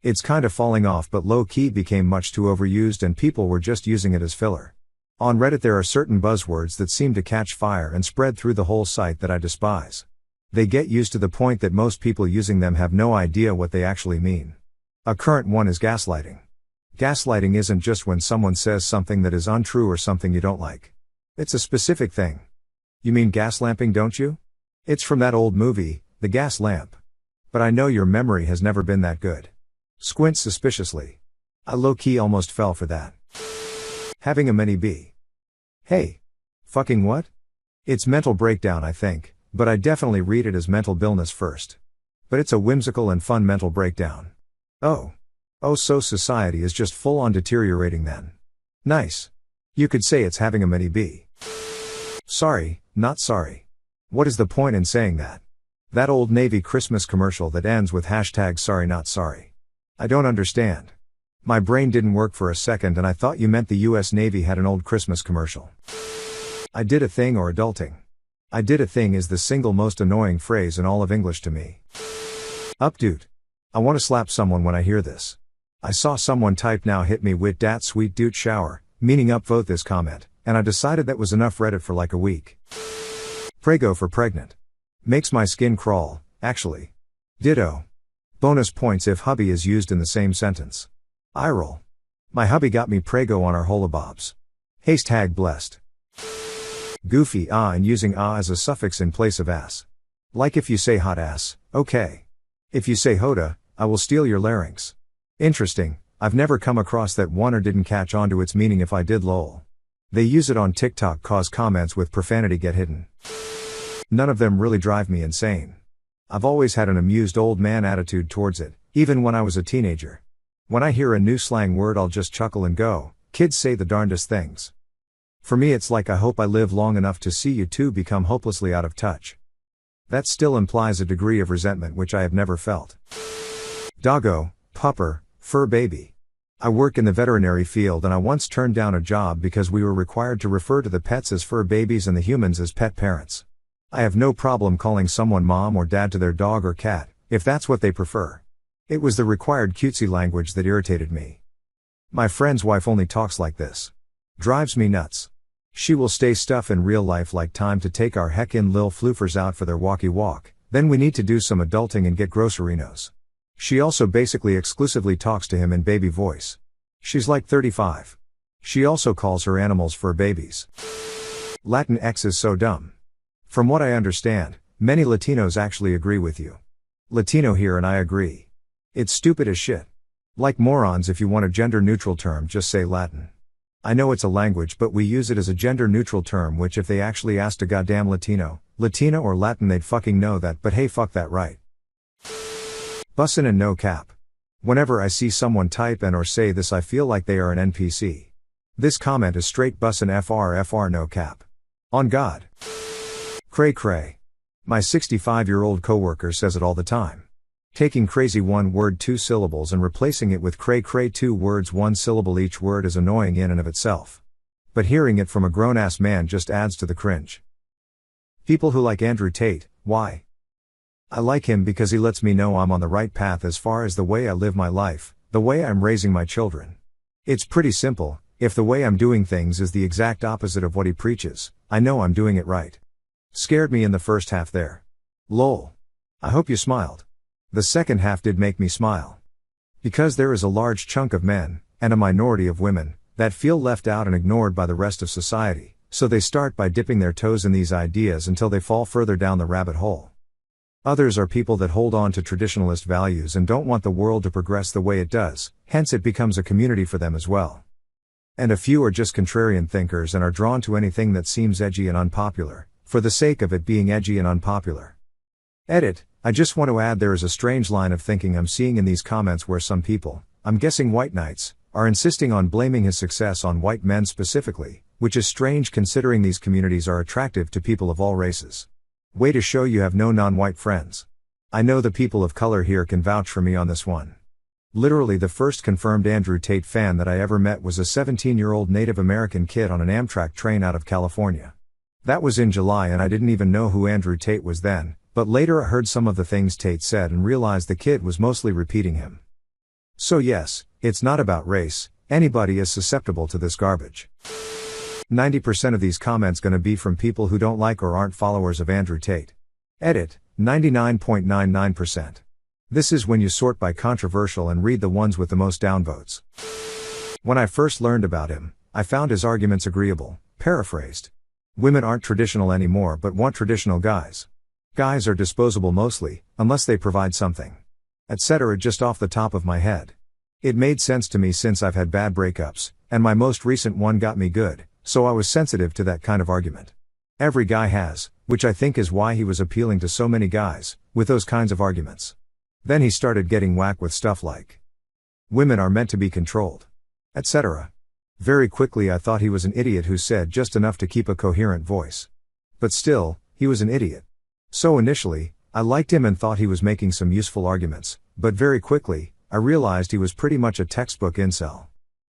It's kind of falling off, but low-key became much too overused and people were just using it as filler. On Reddit there are certain buzzwords that seem to catch fire and spread through the whole site that I despise. They get used to the point that most people using them have no idea what they actually mean. A current one is gaslighting. Gaslighting isn't just when someone says something that is untrue or something you don't like. It's a specific thing. You mean gaslamping, don't you? It's from that old movie, The Gas Lamp. But I know your memory has never been that good. Squint suspiciously. I low-key almost fell for that. Having a mini B. Hey. Fucking what? It's mental breakdown I think, but I definitely read it as mental illness first. But it's a whimsical and fun mental breakdown. Oh, so society is just full on deteriorating then. Nice. You could say it's having a mini B. Sorry, not sorry. What is the point in saying that? That old Navy Christmas commercial that ends with #sorry not sorry. I don't understand. My brain didn't work for a second and I thought you meant the US Navy had an old Christmas commercial. I did a thing or adulting. I did a thing is the single most annoying phrase in all of English to me. Up dude. I want to slap someone when I hear this. I saw someone type "now hit me with dat sweet dude shower," meaning upvote this comment, and I decided that was enough Reddit for like a week. Prego for pregnant. Makes my skin crawl, actually. Ditto. Bonus points if hubby is used in the same sentence. Eye roll. My hubby got me prego on our holabobs. # blessed. Goofy and using as a suffix in place of ass. Like if you say hot ass, okay. If you say hoda, I will steal your larynx. Interesting, I've never come across that one or didn't catch on to its meaning. If I did, lol. They use it on TikTok cause comments with profanity get hidden. None of them really drive me insane. I've always had an amused old man attitude towards it, even when I was a teenager. When I hear a new slang word I'll just chuckle and go, kids say the darndest things. For me it's like I hope I live long enough to see you two become hopelessly out of touch. That still implies a degree of resentment which I have never felt. Doggo, pupper, fur baby. I work in the veterinary field and I once turned down a job because we were required to refer to the pets as fur babies and the humans as pet parents. I have no problem calling someone mom or dad to their dog or cat, if that's what they prefer. It was the required cutesy language that irritated me. My friend's wife only talks like this. Drives me nuts. She will say stuff in real life like time to take our heckin' lil floofers out for their walkie walk, then we need to do some adulting and get grosserinos. She also basically exclusively talks to him in baby voice. She's like 35. She also calls her animals fur babies. Latin X is so dumb. From what I understand, many Latinos actually agree with you. Latino here and I agree. It's stupid as shit. Like morons, if you want a gender-neutral term just say Latin. I know it's a language but we use it as a gender-neutral term which if they actually asked a goddamn Latino, Latina or Latin they'd fucking know that, but hey fuck that right. Bussin' and no cap. Whenever I see someone type and or say this I feel like they are an NPC. This comment is straight bussin' FR no cap. On God. Cray cray. My 65-year-old coworker says it all the time. Taking crazy one word 2 syllables and replacing it with cray 2 words 1 syllable each word is annoying in and of itself. But hearing it from a grown-ass man just adds to the cringe. People who like Andrew Tate, why? I like him because he lets me know I'm on the right path as far as the way I live my life, the way I'm raising my children. It's pretty simple, if the way I'm doing things is the exact opposite of what he preaches, I know I'm doing it right. Scared me in the first half there. Lol. I hope you smiled. The second half did make me smile. Because there is a large chunk of men, and a minority of women, that feel left out and ignored by the rest of society, so they start by dipping their toes in these ideas until they fall further down the rabbit hole. Others are people that hold on to traditionalist values and don't want the world to progress the way it does, hence it becomes a community for them as well. And a few are just contrarian thinkers and are drawn to anything that seems edgy and unpopular, for the sake of it being edgy and unpopular. Edit. I just want to add there is a strange line of thinking I'm seeing in these comments where some people, I'm guessing white knights, are insisting on blaming his success on white men specifically, which is strange considering these communities are attractive to people of all races. Way to show you have no non-white friends. I know the people of color here can vouch for me on this one. Literally the first confirmed Andrew Tate fan that I ever met was a 17-year-old Native American kid on an Amtrak train out of California. That was in July and I didn't even know who Andrew Tate was then, but later I heard some of the things Tate said and realized the kid was mostly repeating him. So yes, it's not about race, anybody is susceptible to this garbage. 90% of these comments gonna be from people who don't like or aren't followers of Andrew Tate. Edit, 99.99%. This is when you sort by controversial and read the ones with the most downvotes. When I first learned about him, I found his arguments agreeable, paraphrased. Women aren't traditional anymore but want traditional guys. Guys are disposable mostly, unless they provide something. Etc. just off the top of my head. It made sense to me since I've had bad breakups, and my most recent one got me good, so I was sensitive to that kind of argument. Every guy has, which I think is why he was appealing to so many guys, with those kinds of arguments. Then he started getting whack with stuff like, women are meant to be controlled, etc. Very quickly I thought he was an idiot who said just enough to keep a coherent voice. But still, he was an idiot. So initially, I liked him and thought he was making some useful arguments, but very quickly, I realized he was pretty much a textbook incel.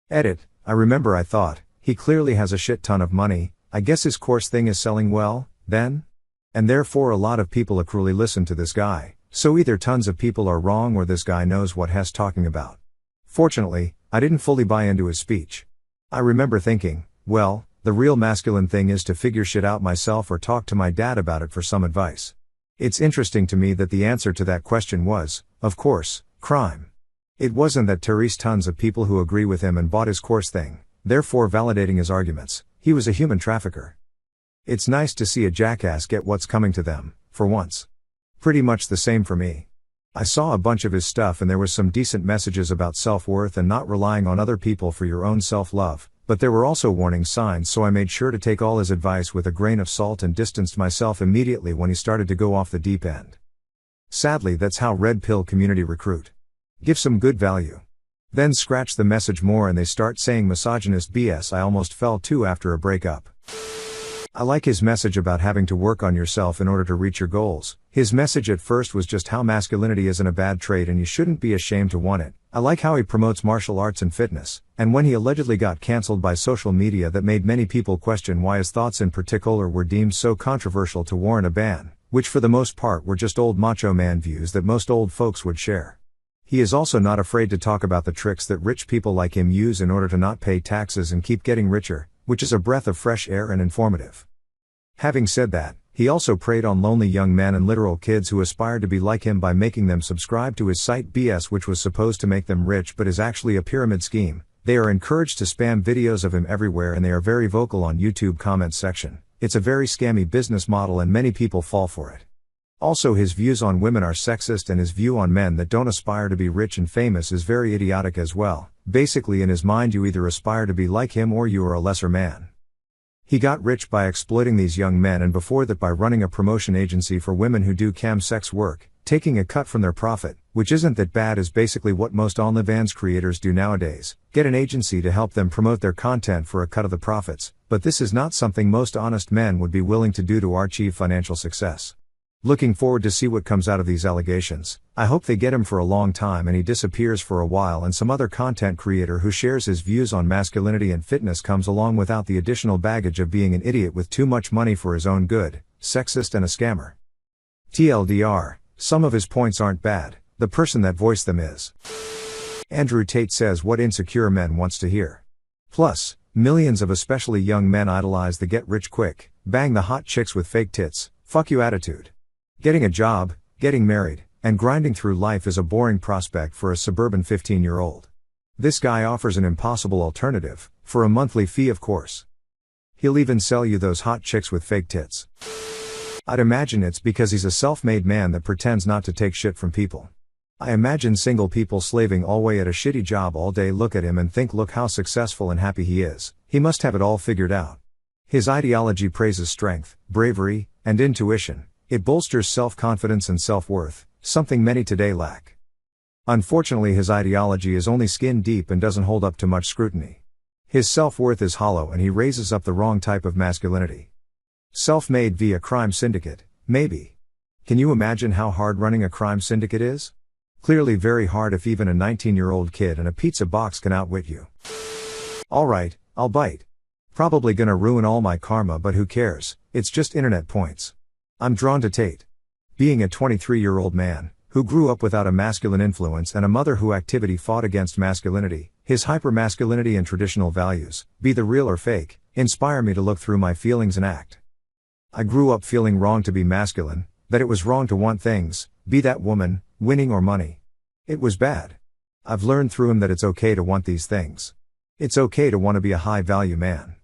Edit, I remember I thought, he clearly has a shit ton of money, I guess his course thing is selling well, then? And therefore a lot of people accrually listen to this guy, so either tons of people are wrong or this guy knows what he's talking about. Fortunately, I didn't fully buy into his speech. I remember thinking, well, the real masculine thing is to figure shit out myself or talk to my dad about it for some advice. It's interesting to me that the answer to that question was, of course, crime. It wasn't that Therese tons of people who agree with him and bought his course thing, therefore validating his arguments, he was a human trafficker. It's nice to see a jackass get what's coming to them, for once. Pretty much the same for me. I saw a bunch of his stuff and there was some decent messages about self-worth and not relying on other people for your own self-love, but there were also warning signs, so I made sure to take all his advice with a grain of salt and distanced myself immediately when he started to go off the deep end. Sadly, that's how red pill community recruit. Give some good value. Then scratch the message more and they start saying misogynist BS I almost fell to after a breakup. I like his message about having to work on yourself in order to reach your goals. His message at first was just how masculinity isn't a bad trait and you shouldn't be ashamed to want it. I like how he promotes martial arts and fitness, and when he allegedly got cancelled by social media that made many people question why his thoughts in particular were deemed so controversial to warrant a ban, which for the most part were just old macho man views that most old folks would share. He is also not afraid to talk about the tricks that rich people like him use in order to not pay taxes and keep getting richer, which is a breath of fresh air and informative. Having said that, he also preyed on lonely young men and literal kids who aspired to be like him by making them subscribe to his site BS, which was supposed to make them rich but is actually a pyramid scheme. They are encouraged to spam videos of him everywhere and they are very vocal on YouTube comments section. It's a very scammy business model and many people fall for it. Also, his views on women are sexist and his view on men that don't aspire to be rich and famous is very idiotic as well. Basically, in his mind, you either aspire to be like him or you are a lesser man. He got rich by exploiting these young men and before that by running a promotion agency for women who do cam sex work, taking a cut from their profit, which isn't that bad, is basically what most OnlyFans creators do nowadays, get an agency to help them promote their content for a cut of the profits, but this is not something most honest men would be willing to do to achieve financial success. Looking forward to see what comes out of these allegations. I hope they get him for a long time and he disappears for a while and some other content creator who shares his views on masculinity and fitness comes along without the additional baggage of being an idiot with too much money for his own good, sexist and a scammer. TLDR, some of his points aren't bad, the person that voiced them is. Andrew Tate says what insecure men wants to hear. Plus, millions of especially young men idolize the get rich quick, bang the hot chicks with fake tits, fuck you attitude. Getting a job, getting married, and grinding through life is a boring prospect for a suburban 15-year-old. This guy offers an impossible alternative, for a monthly fee of course. He'll even sell you those hot chicks with fake tits. I'd imagine it's because he's a self-made man that pretends not to take shit from people. I imagine single people slaving away at a shitty job all day look at him and think look how successful and happy he is, he must have it all figured out. His ideology praises strength, bravery, and intuition. It bolsters self-confidence and self-worth, something many today lack. Unfortunately his ideology is only skin deep and doesn't hold up to much scrutiny. His self-worth is hollow and he raises up the wrong type of masculinity. Self-made via crime syndicate, maybe. Can you imagine how hard running a crime syndicate is? Clearly very hard if even a 19-year-old kid in a pizza box can outwit you. Alright, I'll bite. Probably gonna ruin all my karma but who cares, it's just internet points. I'm drawn to Tate. Being a 23-year-old man, who grew up without a masculine influence and a mother who actively fought against masculinity, his hyper-masculinity and traditional values, be the real or fake, inspire me to look through my feelings and act. I grew up feeling wrong to be masculine, that it was wrong to want things, be that woman, winning or money. It was bad. I've learned through him that it's okay to want these things. It's okay to want to be a high-value man.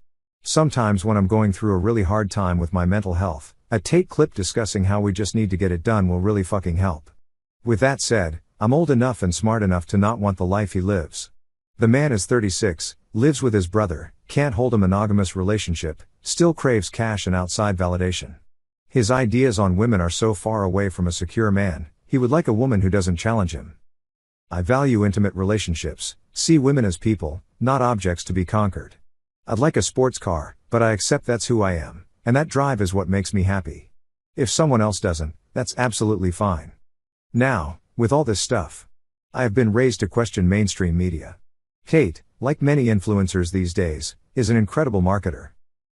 Sometimes when I'm going through a really hard time with my mental health, a Tate clip discussing how we just need to get it done will really fucking help. With that said, I'm old enough and smart enough to not want the life he lives. The man is 36, lives with his brother, can't hold a monogamous relationship, still craves cash and outside validation. His ideas on women are so far away from a secure man, he would like a woman who doesn't challenge him. I value intimate relationships, see women as people, not objects to be conquered. I'd like a sports car, but I accept that's who I am. And that drive is what makes me happy. If someone else doesn't, that's absolutely fine. Now, with all this stuff, I have been raised to question mainstream media. Tate, like many influencers these days, is an incredible marketer.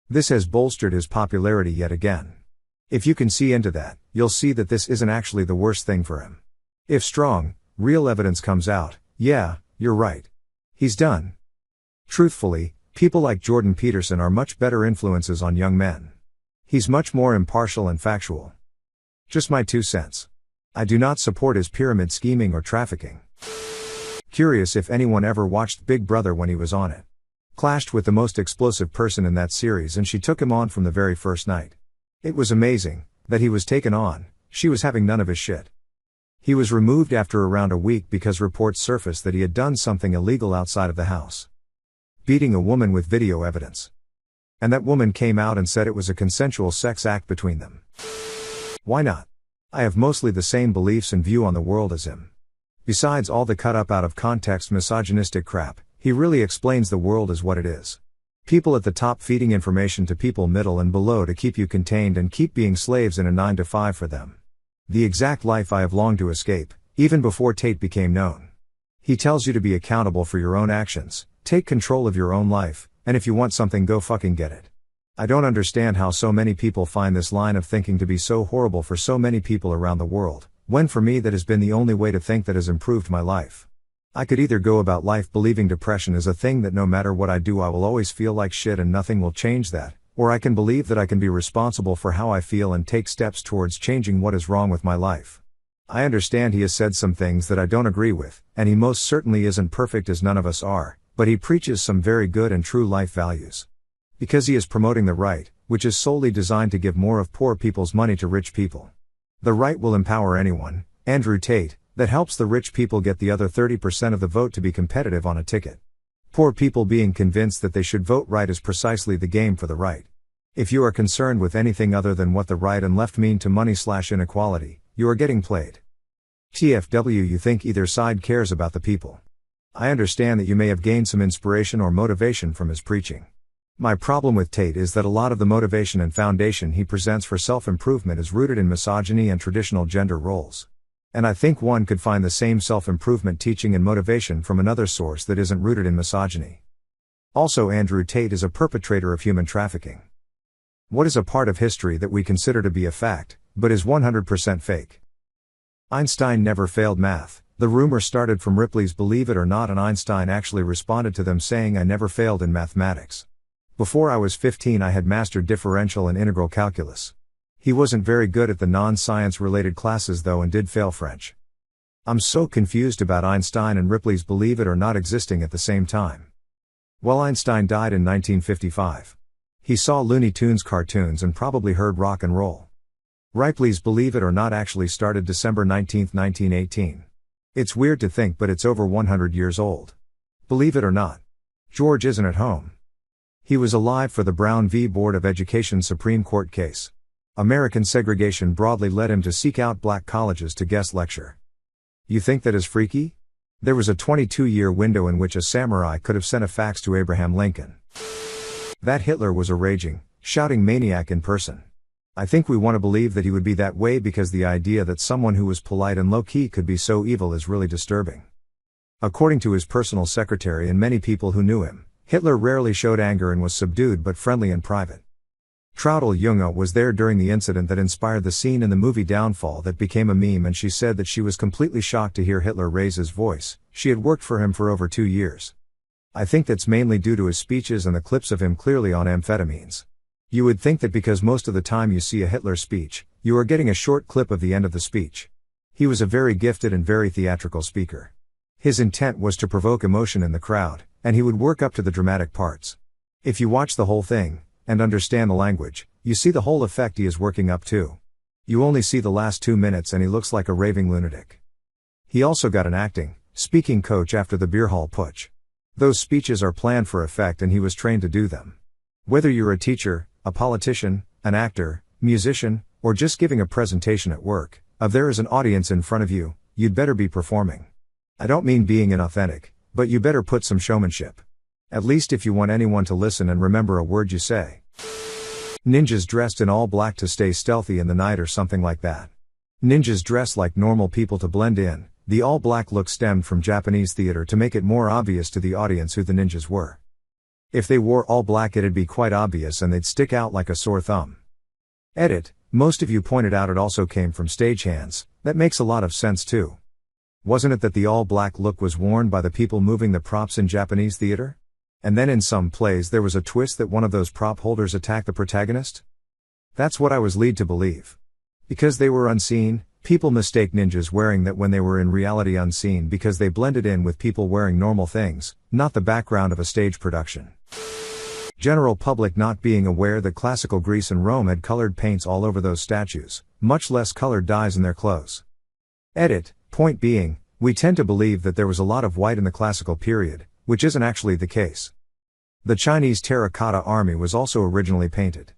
This has bolstered his popularity yet again. If you can see into that, you'll see that this isn't actually the worst thing for him. If strong, real evidence comes out, yeah, you're right. He's done. Truthfully, people like Jordan Peterson are much better influences on young men. He's much more impartial and factual. Just my 2 cents. I do not support his pyramid scheming or trafficking. Curious if anyone ever watched Big Brother when he was on it. Clashed with the most explosive person in that series and she took him on from the very first night. It was amazing, that he was taken on, she was having none of his shit. He was removed after around a week because reports surfaced that he had done something illegal outside of the house. Beating a woman with video evidence. And that woman came out and said it was a consensual sex act between them. Why not? I have mostly the same beliefs and view on the world as him. Besides all the cut up out of context misogynistic crap, he really explains the world as what it is. People at the top feeding information to people middle and below to keep you contained and keep being slaves in a 9-to-5 for them. The exact life I have longed to escape, even before Tate became known. He tells you to be accountable for your own actions, take control of your own life, and if you want something go fucking get it. I don't understand how so many people find this line of thinking to be so horrible for so many people around the world, when for me that has been the only way to think that has improved my life. I could either go about life believing depression is a thing that no matter what I do I will always feel like shit and nothing will change that, or I can believe that I can be responsible for how I feel and take steps towards changing what is wrong with my life. I understand he has said some things that I don't agree with, and he most certainly isn't perfect as none of us are, but he preaches some very good and true life values. Because he is promoting the right, which is solely designed to give more of poor people's money to rich people. The right will empower anyone, Andrew Tate, that helps the rich people get the other 30% of the vote to be competitive on a ticket. Poor people being convinced that they should vote right is precisely the game for the right. If you are concerned with anything other than what the right and left mean to money/inequality, you are getting played. TFW, you think either side cares about the people. I understand that you may have gained some inspiration or motivation from his preaching. My problem with Tate is that a lot of the motivation and foundation he presents for self-improvement is rooted in misogyny and traditional gender roles. And I think one could find the same self-improvement teaching and motivation from another source that isn't rooted in misogyny. Also, Andrew Tate is a perpetrator of human trafficking. What is a part of history that we consider to be a fact, but is 100% fake? Einstein never failed math. The rumor started from Ripley's Believe It or Not, and Einstein actually responded to them saying, "I never failed in mathematics. Before I was 15 I had mastered differential and integral calculus." He wasn't very good at the non-science related classes though and did fail French. I'm so confused about Einstein and Ripley's Believe It or Not existing at the same time. Well, Einstein died in 1955. He saw Looney Tunes cartoons and probably heard rock and roll. Ripley's Believe It or Not actually started December 19, 1918. It's weird to think, but it's over 100 years old. Believe it or not, George isn't at home. He was alive for the Brown v. Board of Education Supreme Court case. American segregation broadly led him to seek out black colleges to guest lecture. You think that is freaky? There was a 22-year window in which a samurai could have sent a fax to Abraham Lincoln. That Hitler was a raging, shouting maniac in person. I think we want to believe that he would be that way because the idea that someone who was polite and low-key could be so evil is really disturbing. According to his personal secretary and many people who knew him, Hitler rarely showed anger and was subdued but friendly in private. Traudl Junge was there during the incident that inspired the scene in the movie Downfall that became a meme, and she said that she was completely shocked to hear Hitler raise his voice. She had worked for him for over 2 years. I think that's mainly due to his speeches and the clips of him clearly on amphetamines. You would think that because most of the time you see a Hitler speech, you are getting a short clip of the end of the speech. He was a very gifted and very theatrical speaker. His intent was to provoke emotion in the crowd, and he would work up to the dramatic parts. If you watch the whole thing, and understand the language, you see the whole effect he is working up to. You only see the last 2 minutes and he looks like a raving lunatic. He also got an acting, speaking coach after the beer hall putsch. Those speeches are planned for effect and he was trained to do them. Whether you're a teacher, a politician, an actor, musician, or just giving a presentation at work, if there is an audience in front of you, you'd better be performing. I don't mean being inauthentic, but you better put some showmanship. At least if you want anyone to listen and remember a word you say. Ninjas dressed in all black to stay stealthy in the night or something like that. Ninjas dress like normal people to blend in. The all black look stemmed from Japanese theater to make it more obvious to the audience who the ninjas were. If they wore all black it'd be quite obvious and they'd stick out like a sore thumb. Edit, most of you pointed out it also came from stagehands. That makes a lot of sense too. Wasn't it that the all black look was worn by the people moving the props in Japanese theater? And then in some plays there was a twist that one of those prop holders attacked the protagonist? That's what I was led to believe. Because they were unseen, people mistake ninjas wearing that when they were in reality unseen because they blended in with people wearing normal things, not the background of a stage production. General public not being aware that classical Greece and Rome had colored paints all over those statues, much less colored dyes in their clothes. Edit, point being, we tend to believe that there was a lot of white in the classical period, which isn't actually the case. The Chinese terracotta army was also originally painted.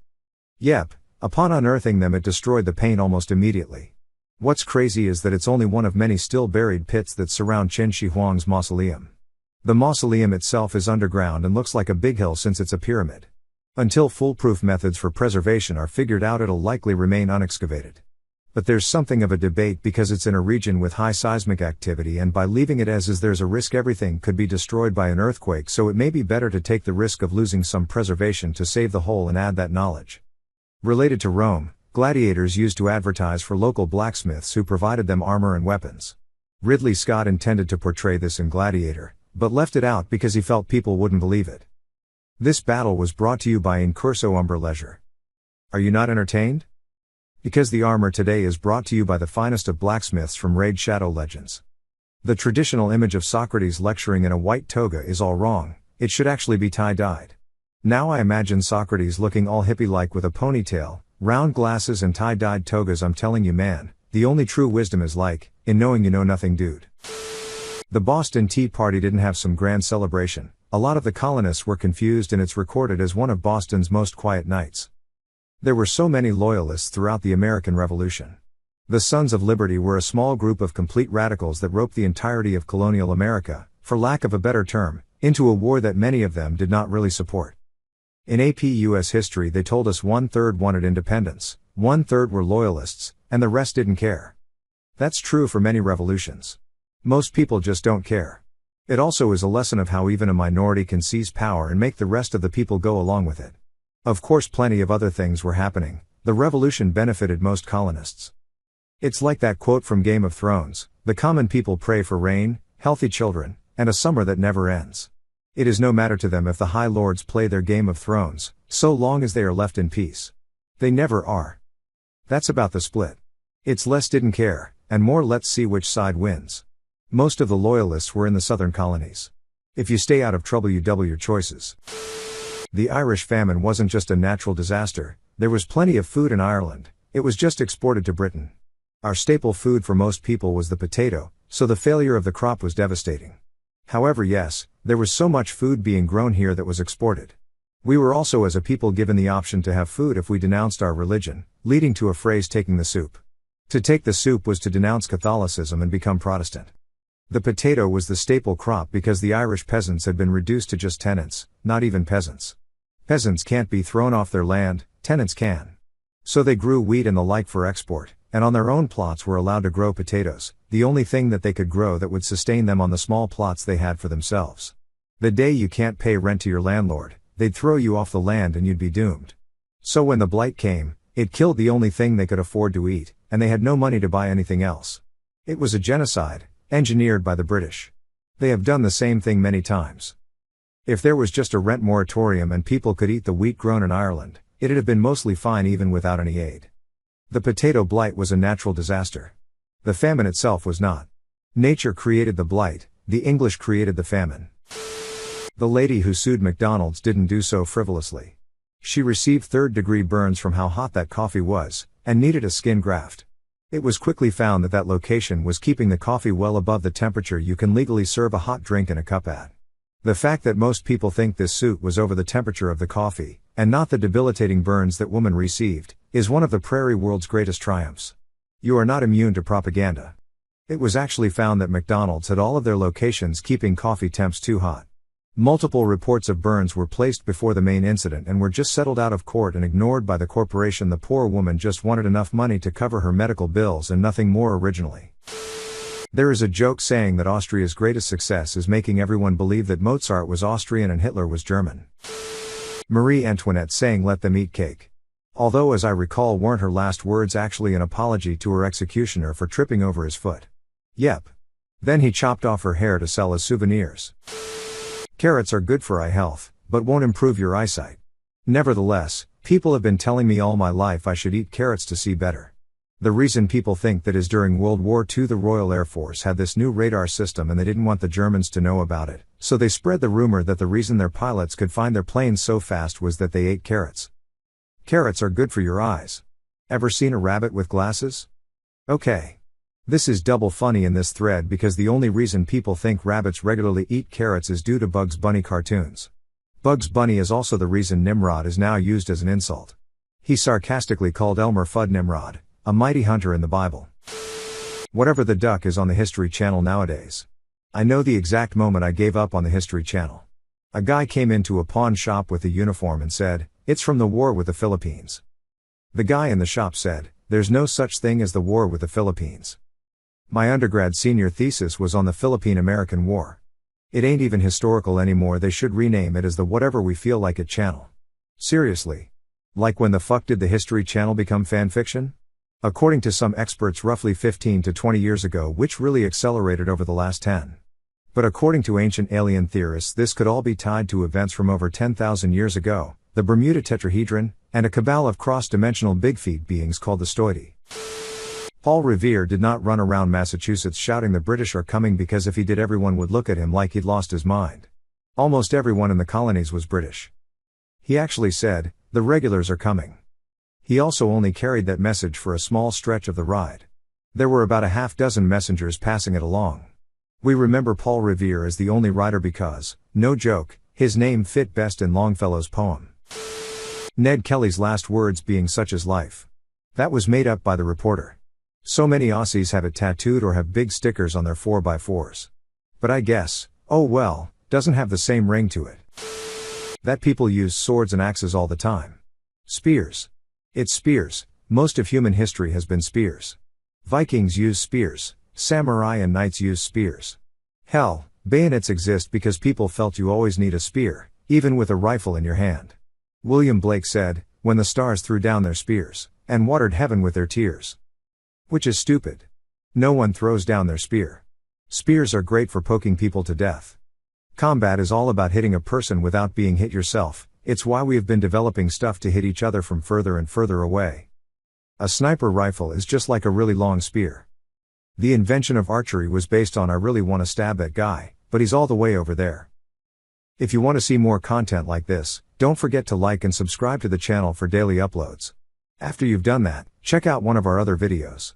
Yep, upon unearthing them it destroyed the paint almost immediately. What's crazy is that it's only one of many still buried pits that surround Qin Shi Huang's mausoleum. The mausoleum itself is underground and looks like a big hill since it's a pyramid. Until foolproof methods for preservation are figured out it'll likely remain unexcavated. But there's something of a debate because it's in a region with high seismic activity, and by leaving it as is there's a risk everything could be destroyed by an earthquake, so it may be better to take the risk of losing some preservation to save the whole and add that knowledge. Related to Rome, gladiators used to advertise for local blacksmiths who provided them armor and weapons. Ridley Scott intended to portray this in Gladiator, but left it out because he felt people wouldn't believe it. This battle was brought to you by In Curso Umber Leisure. Are you not entertained? Because the armor today is brought to you by the finest of blacksmiths from Raid Shadow Legends. The traditional image of Socrates lecturing in a white toga is all wrong, it should actually be tie-dyed. Now I imagine Socrates looking all hippie-like with a ponytail, round glasses and tie-dyed togas. I'm telling you man, the only true wisdom is like, in knowing you know nothing dude. The Boston Tea Party didn't have some grand celebration, a lot of the colonists were confused and it's recorded as one of Boston's most quiet nights. There were so many loyalists throughout the American Revolution. The Sons of Liberty were a small group of complete radicals that roped the entirety of colonial America, for lack of a better term, into a war that many of them did not really support. In AP US history they told us 1/3 wanted independence, 1/3 were loyalists, and the rest didn't care. That's true for many revolutions. Most people just don't care. It also is a lesson of how even a minority can seize power and make the rest of the people go along with it. Of course plenty of other things were happening. The revolution benefited most colonists. It's like that quote from Game of Thrones, "The common people pray for rain, healthy children, and a summer that never ends." It is no matter to them if the High Lords play their Game of Thrones, so long as they are left in peace. They never are. That's about the split. It's less didn't care, and more let's see which side wins. Most of the loyalists were in the southern colonies. If you stay out of trouble you double your choices. The Irish famine wasn't just a natural disaster, there was plenty of food in Ireland, it was just exported to Britain. Our staple food for most people was the potato, so the failure of the crop was devastating. However, yes, there was so much food being grown here that was exported. We were also as a people given the option to have food if we denounced our religion, leading to a phrase taking the soup. To take the soup was to denounce Catholicism and become Protestant. The potato was the staple crop because the Irish peasants had been reduced to just tenants, not even peasants. Peasants can't be thrown off their land, tenants can. So they grew wheat and the like for export, and on their own plots were allowed to grow potatoes, the only thing that they could grow that would sustain them on the small plots they had for themselves. The day you can't pay rent to your landlord, they'd throw you off the land and you'd be doomed. So when the blight came, it killed the only thing they could afford to eat, and they had no money to buy anything else. It was a genocide, engineered by the British. They have done the same thing many times. If there was just a rent moratorium and people could eat the wheat grown in Ireland, it'd have been mostly fine even without any aid. The potato blight was a natural disaster. The famine itself was not. Nature created the blight, the English created the famine. The lady who sued McDonald's didn't do so frivolously. She received third-degree burns from how hot that coffee was, and needed a skin graft. It was quickly found that that location was keeping the coffee well above the temperature you can legally serve a hot drink in a cup at. The fact that most people think this suit was over the temperature of the coffee, and not the debilitating burns that woman received, is one of the prairie world's greatest triumphs. You are not immune to propaganda. It was actually found that McDonald's had all of their locations keeping coffee temps too hot. Multiple reports of burns were placed before the main incident and were just settled out of court and ignored by the corporation. The poor woman just wanted enough money to cover her medical bills and nothing more originally. There is a joke saying that Austria's greatest success is making everyone believe that Mozart was Austrian and Hitler was German. Marie Antoinette saying let them eat cake. Although as I recall weren't her last words actually an apology to her executioner for tripping over his foot. Yep. Then he chopped off her hair to sell as souvenirs. Carrots are good for eye health, but won't improve your eyesight. Nevertheless, people have been telling me all my life I should eat carrots to see better. The reason people think that is during World War II the Royal Air Force had this new radar system and they didn't want the Germans to know about it, so they spread the rumor that the reason their pilots could find their planes so fast was that they ate carrots. Carrots are good for your eyes. Ever seen a rabbit with glasses? Okay. This is double funny in this thread because the only reason people think rabbits regularly eat carrots is due to Bugs Bunny cartoons. Bugs Bunny is also the reason Nimrod is now used as an insult. He sarcastically called Elmer Fudd Nimrod, a mighty hunter in the Bible. Whatever the duck is on the History Channel nowadays. I know the exact moment I gave up on the History Channel. A guy came into a pawn shop with a uniform and said, "It's from the war with the Philippines." The guy in the shop said, "There's no such thing as the war with the Philippines. My undergrad senior thesis was on the Philippine-American War. It ain't even historical anymore, they should rename it as the Whatever We Feel Like It channel." Seriously. Like when the fuck did the History Channel become fan fiction? According to some experts roughly 15 to 20 years ago, which really accelerated over the last 10. But according to ancient alien theorists this could all be tied to events from over 10,000 years ago, the Bermuda Tetrahedron, and a cabal of cross-dimensional big feet beings called the Stoidae. Paul Revere did not run around Massachusetts shouting the British are coming because if he did everyone would look at him like he'd lost his mind. Almost everyone in the colonies was British. He actually said, "The regulars are coming." He also only carried that message for a small stretch of the ride. There were about a half dozen messengers passing it along. We remember Paul Revere as the only writer because, no joke, his name fit best in Longfellow's poem. Ned Kelly's last words being "such is life." That was made up by the reporter. So many Aussies have it tattooed or have big stickers on their 4x4s. But I guess, oh well, doesn't have the same ring to it. That people use swords and axes all the time. Spears. It's spears. Most of human history has been spears. Vikings use spears. Samurai and knights use spears. Hell, bayonets exist because people felt you always need a spear, even with a rifle in your hand. William Blake said, "When the stars threw down their spears, and watered heaven with their tears." Which is stupid. No one throws down their spear. Spears are great for poking people to death. Combat is all about hitting a person without being hit yourself. It's why we have been developing stuff to hit each other from further and further away. A sniper rifle is just like a really long spear. The invention of archery was based on "I really want to stab that guy, but he's all the way over there." If you want to see more content like this, don't forget to like and subscribe to the channel for daily uploads. After you've done that, check out one of our other videos.